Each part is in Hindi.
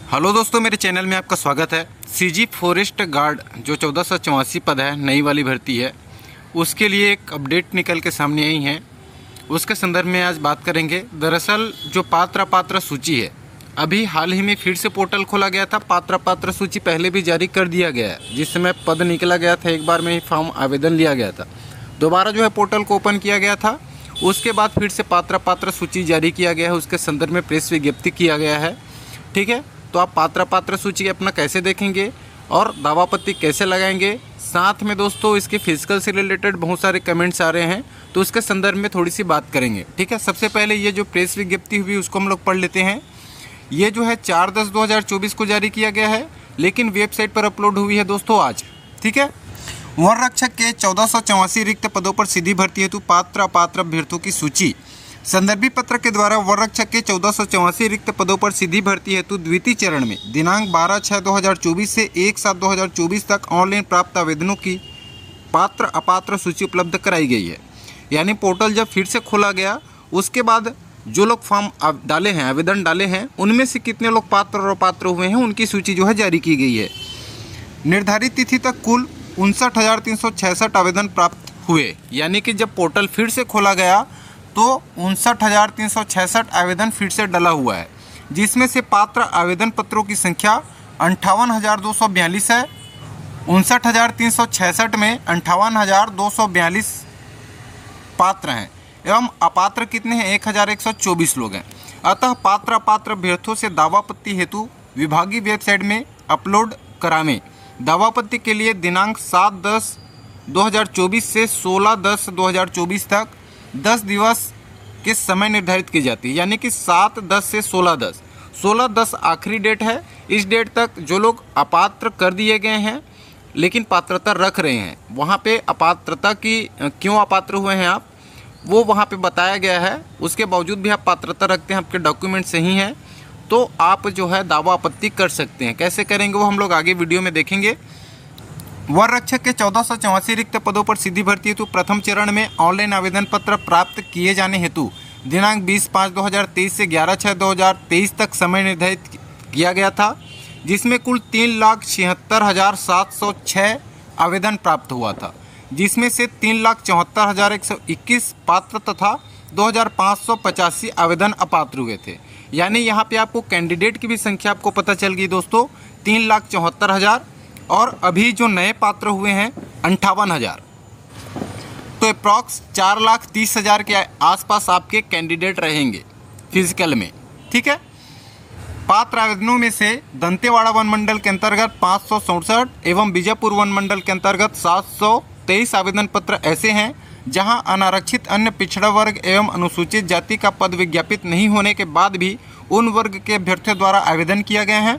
हेलो दोस्तों, मेरे चैनल में आपका स्वागत है। सीजी फॉरेस्ट गार्ड जो 1484 पद है, नई वाली भर्ती है, उसके लिए एक अपडेट निकल के सामने आई है। उसके संदर्भ में आज बात करेंगे। दरअसल जो पात्र अपात्र सूची है, अभी हाल ही में फिर से पोर्टल खोला गया था। पात्र अपात्र सूची पहले भी जारी कर दिया गया है, जिस समय पद निकला गया था, एक बार में ही फॉर्म आवेदन लिया गया था। दोबारा जो है पोर्टल को ओपन किया गया था, उसके बाद फिर से पात्र अपात्र सूची जारी किया गया है। उसके संदर्भ में प्रेस विज्ञप्ति किया गया है। ठीक है, तो आप पात्र अपात्र सूची अपना कैसे देखेंगे और दावापत्ति कैसे लगाएंगे, साथ में दोस्तों इसके फिजिकल से रिलेटेड बहुत सारे कमेंट्स आ रहे हैं, तो उसके संदर्भ में थोड़ी सी बात करेंगे। ठीक है, सबसे पहले ये जो प्रेस विज्ञप्ति हुई उसको हम लोग पढ़ लेते हैं। ये जो है 4/10/2024 को जारी किया गया है, लेकिन वेबसाइट पर अपलोड हुई है दोस्तों आज। ठीक है, वन रक्षक के 1484 रिक्त पदों पर सीधी भर्ती हेतु पात्र अपात्र अभ्यर्थियों की सूची संदर्भी पत्र के द्वारा वन रक्षक के 1484 रिक्त पदों पर सीधी भर्ती हेतु द्वितीय चरण में दिनांक 12/6/2024 से 1/7/2024 तक ऑनलाइन प्राप्त आवेदनों की पात्र अपात्र सूची उपलब्ध कराई गई है। यानी पोर्टल जब फिर से खोला गया, उसके बाद जो लोग फॉर्म डाले हैं, आवेदन डाले हैं, उनमें से कितने लोग पात्र और अपात्र हुए हैं, उनकी सूची जो है जारी की गई है। निर्धारित तिथि तक कुल 59,366 आवेदन प्राप्त हुए। यानी कि जब पोर्टल फिर से खोला गया तो 59,366 आवेदन फिर से डला हुआ है, जिसमें से पात्र आवेदन पत्रों की संख्या 58,242 है। 59,366 में 58,242 पात्र हैं एवं अपात्र कितने हैं? 1,124 लोग हैं। अतः पात्र अपात्र अभ्यर्थियों से दावापत्ति हेतु विभागीय वेबसाइट में अपलोड करावें। दावापत्ति के लिए दिनांक 7/10/2024 से 16/10/2024 तक 10 दिवस के समय निर्धारित की जाती है। यानी कि 7/10 से 16/10, 16/10 आखिरी डेट है। इस डेट तक जो लोग अपात्र कर दिए गए हैं लेकिन पात्रता रख रहे हैं, वहाँ पे अपात्रता की क्यों अपात्र हुए हैं आप, वो वहाँ पे बताया गया है। उसके बावजूद भी आप पात्रता रखते हैं, आपके डॉक्यूमेंट सही हैं, तो आप जो है दावा आपत्ति कर सकते हैं। कैसे करेंगे वो हम लोग आगे वीडियो में देखेंगे। वन रक्षक के 1484 रिक्त पदों पर सीधी भर्ती हेतु प्रथम चरण में ऑनलाइन आवेदन पत्र प्राप्त किए जाने हेतु दिनांक 20/5/2023 से 11/6/2023 तक समय निर्धारित किया गया था, जिसमें कुल 3,76,706 आवेदन प्राप्त हुआ था, जिसमें से 3,74,121 पात्र तथा 2,585 आवेदन अपात्र हुए थे। यानी यहाँ पे आपको कैंडिडेट की भी संख्या आपको पता चल गई दोस्तों, 3,74,000, और अभी जो नए पात्र हुए हैं 58,000। तो अप्रॉक्स 4,30,000 के आसपास आपके कैंडिडेट रहेंगे फिजिकल में। ठीक है, पात्र आवेदनों में से दंतेवाड़ा वन मंडल के अंतर्गत 567 एवं बीजापुर वन मंडल के अंतर्गत 723 आवेदन पत्र ऐसे हैं जहां अनारक्षित अन्य पिछड़ा वर्ग एवं अनुसूचित जाति का पद विज्ञापित नहीं होने के बाद भी उन वर्ग के अभ्यर्थियों द्वारा आवेदन किया गया है।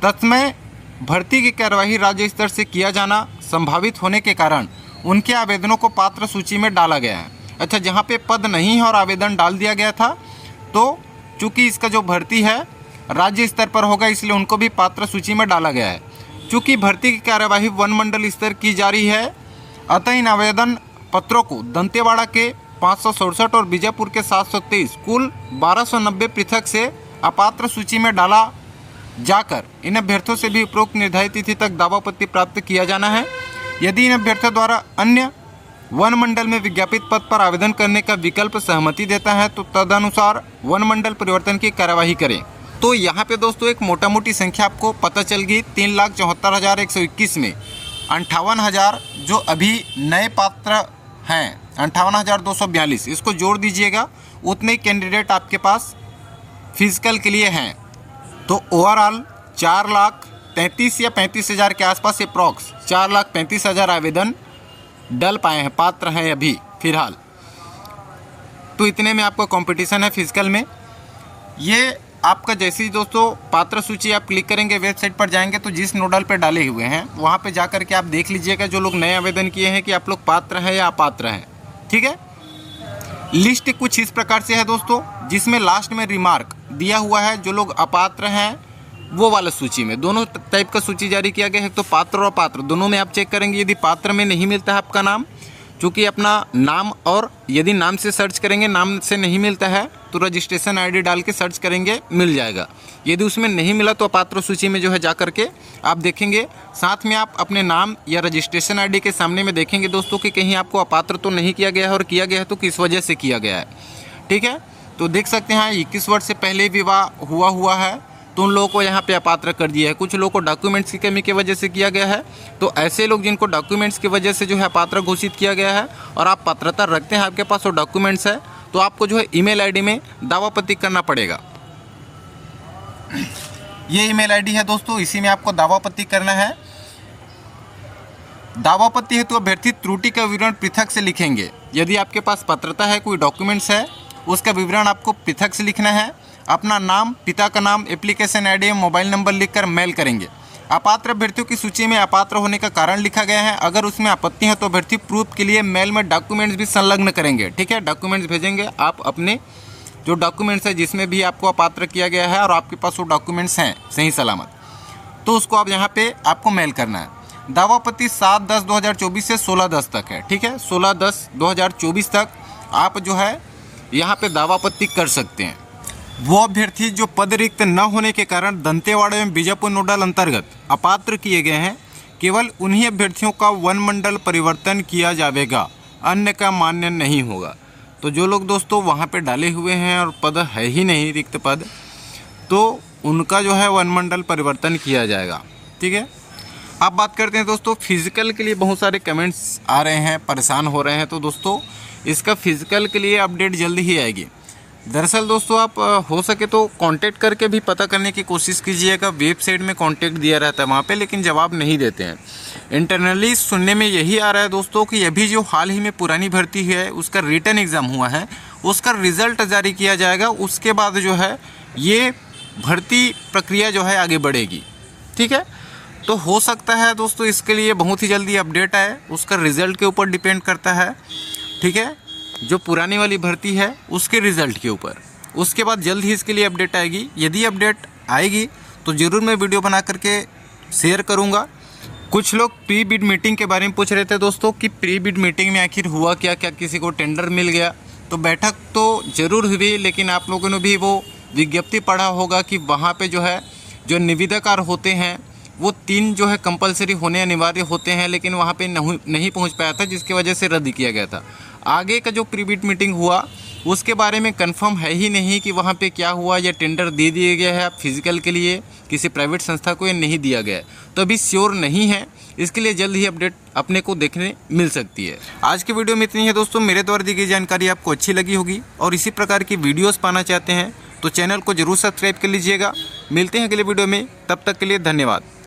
तत्समय भर्ती की कार्यवाही राज्य स्तर से किया जाना संभावित होने के कारण उनके आवेदनों को पात्र सूची में डाला गया है। अच्छा, जहां पे पद नहीं है और आवेदन डाल दिया गया था, तो चूँकि इसका जो भर्ती है राज्य स्तर पर होगा, इसलिए उनको भी पात्र सूची में डाला गया है। चूँकि भर्ती की कार्यवाही वन मंडल स्तर की जा रही है, अतः इन आवेदन पत्रों को दंतेवाड़ा के 567 और बीजापुर के 723 कुल 1290 पृथक से अपात्र सूची में डाला जाकर इन अभ्यर्थियों से भी उपरोक्त निर्धारित तिथि तक दावापत्ति प्राप्त किया जाना है। यदि इन अभ्यर्थियों द्वारा अन्य वन मंडल में विज्ञापित पद पर आवेदन करने का विकल्प सहमति देता है, तो तदनुसार वन मंडल परिवर्तन की कार्यवाही करें। तो यहाँ पे दोस्तों एक मोटा मोटी संख्या आपको पता चल गई। 3,74,121 में 58,000 जो अभी नए पात्र हैं, 58,242, इसको जोड़ दीजिएगा, उतने ही कैंडिडेट आपके पास फिजिकल के लिए हैं। तो ओवरऑल 4,33,000 या 35,000 के आसपास अप्रॉक्स 4,35,000 आवेदन डल पाए हैं, पात्र हैं अभी फिलहाल। तो इतने में आपका कंपटीशन है फिजिकल में। ये आपका जैसे ही दोस्तों पात्र सूची आप क्लिक करेंगे, वेबसाइट पर जाएंगे, तो जिस नोडल पे डाले हुए हैं वहाँ पे जाकर के आप देख लीजिएगा जो लोग नए आवेदन किए हैं कि आप लोग पात्र हैं या अपात्र हैं। ठीक है, लिस्ट कुछ इस प्रकार से है दोस्तों, जिसमें लास्ट में रिमार्क दिया हुआ है जो लोग अपात्र हैं वो वाला सूची में। दोनों टाइप का सूची जारी किया गया है, तो पात्र और अपात्र दोनों में आप चेक करेंगे। यदि पात्र में नहीं मिलता है आपका नाम, चूँकि अपना नाम, और यदि नाम से सर्च करेंगे नाम से नहीं मिलता है तो रजिस्ट्रेशन आईडी डाल के सर्च करेंगे, मिल जाएगा। यदि उसमें नहीं मिला तो अपात्र सूची में जो है जा करके आप देखेंगे। साथ में आप अपने नाम या रजिस्ट्रेशन आईडी के सामने में देखेंगे दोस्तों कि कहीं आपको अपात्र तो नहीं किया गया है, और किया गया है तो किस वजह से किया गया है। ठीक है, तो देख सकते हैं 21 वर्ष से पहले विवाह हुआ है तो उन लोगों को यहाँ पे अपात्र कर दिया है। कुछ लोगों को डॉक्यूमेंट्स की कमी की वजह से किया गया है, तो ऐसे लोग जिनको डॉक्यूमेंट्स की वजह से जो है अपात्र घोषित किया गया है और आप पात्रता रखते हैं, आपके पास वो डॉक्यूमेंट्स है, तो आपको जो है ईमेल आईडी में दावापत्ती करना पड़ेगा। ये ईमेल आईडी है दोस्तों, इसी में आपको दावापत्ती करना है। दावापत्ती है तो अभ्यर्थी त्रुटि का विवरण पृथक से लिखेंगे। यदि आपके पास पात्रता है, कोई डॉक्यूमेंट्स है, उसका विवरण आपको पृथक से लिखना है। अपना नाम, पिता का नाम, एप्लीकेशन आईडी, मोबाइल नंबर लिखकर मेल करेंगे। अपात्र अभ्यर्थियों की सूची में अपात्र होने का कारण लिखा गया है। अगर उसमें आपत्ति है तो अभ्यर्थी प्रूफ के लिए मेल में डॉक्यूमेंट्स भी संलग्न करेंगे। ठीक है, डॉक्यूमेंट्स भेजेंगे आप अपने जो डॉक्यूमेंट्स है जिसमें भी आपको अपात्र किया गया है और आपके पास वो डॉक्यूमेंट्स हैं सही सलामत, तो उसको आप यहाँ पे आपको मेल करना है। दावापत्ती 7/10/2024 से 16/10 तक है। ठीक है, 16/10/2024 तक आप जो है यहाँ पे दावापत्ती कर सकते हैं। वो अभ्यर्थी जो पद रिक्त न होने के कारण दंतेवाड़ा एवं बीजापुर नोडल अंतर्गत अपात्र किए गए हैं, केवल उन्हीं अभ्यर्थियों का वन मंडल परिवर्तन किया जाएगा, अन्य का मान्य नहीं होगा। तो जो लोग दोस्तों वहाँ पे डाले हुए हैं और पद है ही नहीं, रिक्त पद, तो उनका जो है वन मंडल परिवर्तन किया जाएगा। ठीक है, अब बात करते हैं दोस्तों फिजिकल के लिए। बहुत सारे कमेंट्स आ रहे हैं, परेशान हो रहे हैं, तो दोस्तों इसका फिजिकल के लिए अपडेट जल्दी ही आएगी। दरअसल दोस्तों आप हो सके तो कांटेक्ट करके भी पता करने की कोशिश कीजिएगा। वेबसाइट में कांटेक्ट दिया रहता है वहाँ पे, लेकिन जवाब नहीं देते हैं। इंटरनली सुनने में यही आ रहा है दोस्तों कि अभी जो हाल ही में पुरानी भर्ती है उसका रिटन एग्ज़ाम हुआ है, उसका रिज़ल्ट जारी किया जाएगा। उसके बाद जो है ये भर्ती प्रक्रिया जो है आगे बढ़ेगी। ठीक है, तो हो सकता है दोस्तों इसके लिए बहुत ही जल्दी अपडेट आए, उसका रिज़ल्ट के ऊपर डिपेंड करता है। ठीक है, जो पुरानी वाली भर्ती है उसके रिज़ल्ट के ऊपर, उसके बाद जल्द ही इसके लिए अपडेट आएगी। यदि अपडेट आएगी तो ज़रूर मैं वीडियो बना करके शेयर करूंगा। कुछ लोग प्री बिड मीटिंग के बारे में पूछ रहे थे दोस्तों कि प्री बिड मीटिंग में आखिर हुआ क्या, क्या किसी को टेंडर मिल गया? तो बैठक तो ज़रूर हुई, लेकिन आप लोगों ने भी वो विज्ञप्ति पढ़ा होगा कि वहाँ पर जो है जो निविदाकार होते हैं वो 3 जो है कंपलसरी होने अनिवार्य होते हैं, लेकिन वहाँ पे नहीं पहुँच पाया था, जिसकी वजह से रद्द किया गया था। आगे का जो प्री बिड मीटिंग हुआ उसके बारे में कंफर्म है ही नहीं कि वहाँ पे क्या हुआ, या टेंडर दे दिया गया है फिजिकल के लिए किसी प्राइवेट संस्था को, या नहीं दिया गया है, तो अभी श्योर नहीं है। इसके लिए जल्द ही अपडेट अपने को देखने मिल सकती है। आज की वीडियो में इतनी है दोस्तों। मेरे द्वारा दी गई जानकारी आपको अच्छी लगी होगी और इसी प्रकार की वीडियोज़ पाना चाहते हैं तो चैनल को जरूर सब्सक्राइब कर लीजिएगा। मिलते हैं अगले वीडियो में, तब तक के लिए धन्यवाद।